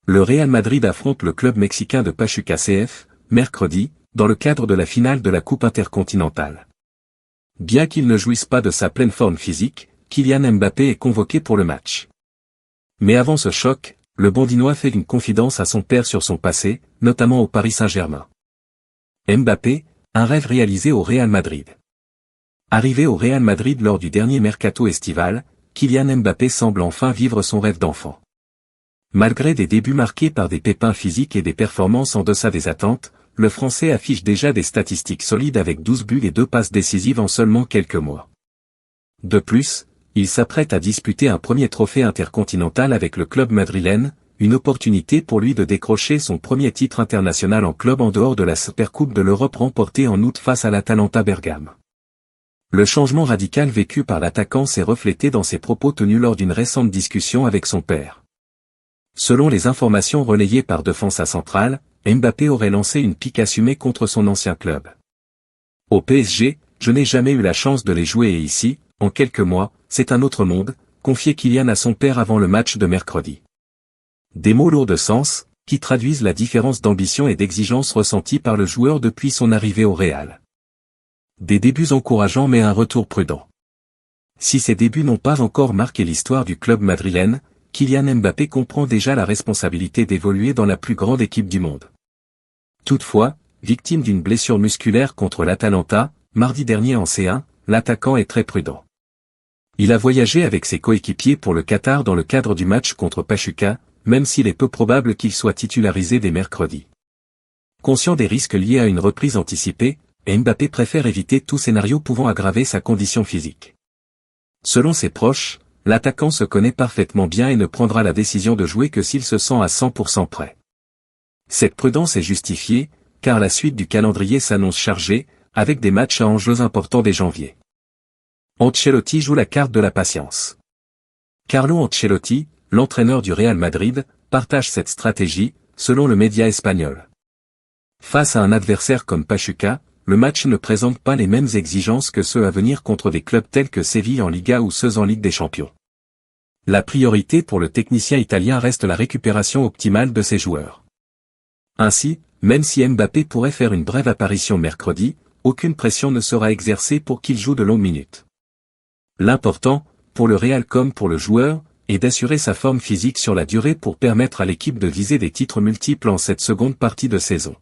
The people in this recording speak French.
Le Real Madrid affronte le club mexicain de Pachuca CF, mercredi, dans le cadre de la finale de la Coupe intercontinentale. Bien qu'il ne jouisse pas de sa pleine forme physique, Kylian Mbappé est convoqué pour le match. Mais avant ce choc, le Bondinois fait une confidence à son père sur son passé, notamment au Paris Saint-Germain. Mbappé, un rêve réalisé au Real Madrid. Arrivé au Real Madrid lors du dernier mercato estival, Kylian Mbappé semble enfin vivre son rêve d'enfant. Malgré des débuts marqués par des pépins physiques et des performances en deçà des attentes, le Français affiche déjà des statistiques solides avec 12 buts et 2 passes décisives en seulement quelques mois. De plus, il s'apprête à disputer un premier trophée intercontinental avec le club madrilène, une opportunité pour lui de décrocher son premier titre international en club en dehors de la Supercoupe de l'Europe remportée en août face à l'Atalanta Bergame. Le changement radical vécu par l'attaquant s'est reflété dans ses propos tenus lors d'une récente discussion avec son père. Selon les informations relayées par Defensa Central, Mbappé aurait lancé une pique assumée contre son ancien club. Au PSG, je n'ai jamais eu la chance de les jouer et ici, en quelques mois, c'est un autre monde, confiait Kylian à son père avant le match de mercredi. Des mots lourds de sens, qui traduisent la différence d'ambition et d'exigence ressentie par le joueur depuis son arrivée au Real. Des débuts encourageants mais un retour prudent. Si ces débuts n'ont pas encore marqué l'histoire du club madrilène, Kylian Mbappé comprend déjà la responsabilité d'évoluer dans la plus grande équipe du monde. Toutefois, victime d'une blessure musculaire contre l'Atalanta, mardi dernier en C1, l'attaquant est très prudent. Il a voyagé avec ses coéquipiers pour le Qatar dans le cadre du match contre Pachuca, même s'il est peu probable qu'il soit titularisé dès mercredi. Conscient des risques liés à une reprise anticipée, Mbappé préfère éviter tout scénario pouvant aggraver sa condition physique. Selon ses proches, l'attaquant se connaît parfaitement bien et ne prendra la décision de jouer que s'il se sent à 100% prêt. Cette prudence est justifiée, car la suite du calendrier s'annonce chargée, avec des matchs à enjeux importants dès janvier. Ancelotti joue la carte de la patience. Carlo Ancelotti, l'entraîneur du Real Madrid, partage cette stratégie, selon le média espagnol. Face à un adversaire comme Pachuca, le match ne présente pas les mêmes exigences que ceux à venir contre des clubs tels que Séville en Liga ou ceux en Ligue des Champions. La priorité pour le technicien italien reste la récupération optimale de ses joueurs. Ainsi, même si Mbappé pourrait faire une brève apparition mercredi, aucune pression ne sera exercée pour qu'il joue de longues minutes. L'important, pour le Real comme pour le joueur, est d'assurer sa forme physique sur la durée pour permettre à l'équipe de viser des titres multiples en cette seconde partie de saison.